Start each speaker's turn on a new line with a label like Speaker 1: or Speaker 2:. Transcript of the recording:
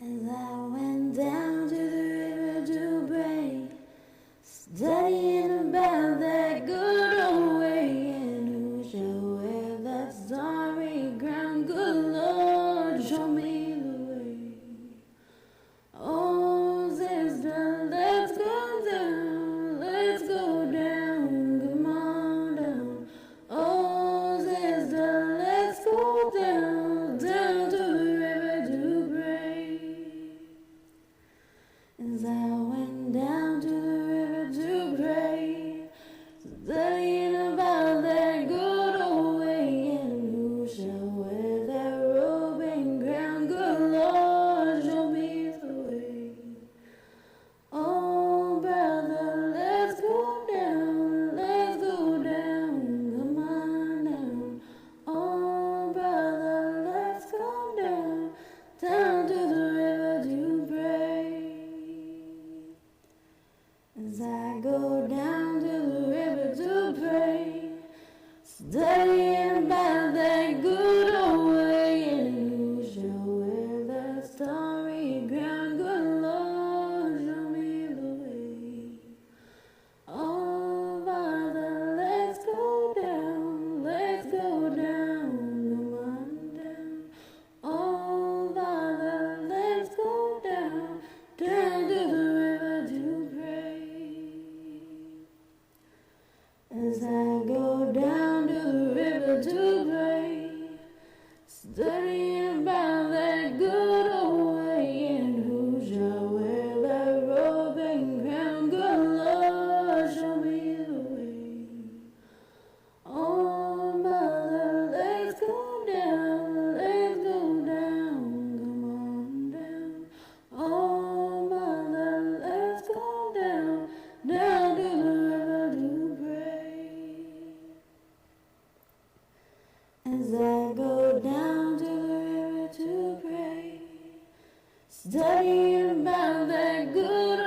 Speaker 1: As I went down to the river to pray, studying about that good old way, and who shall wear that starry crown? Good Lord, show me the way. Oh, sister, let's go down, let's go down, come on down. Oh, sister, let's go down, down to the river to pray. As I went down to the river to pray, studying about that good old way, and who shall wear that robe and crown? Good Lord, show me the way. Oh, brother, let's go down, come on down. Oh, brother, let's go down, down to the river to pray. As I go down to the river to pray, studying about that good old way, and who shall wear that starry crown? Good Lord, show me the way. Oh, Father, let's go down, come on down. Oh, Father, let's go down, down to the river to pray. As I go down to the river to pray, studying about that good old way, and who shall wear that robe and crown? Good Lord, show me the way. Oh, mother, let's go down, come on down. Oh, mother, let's go down, down to the river to pray. As I go down to the river to pray, studying about that good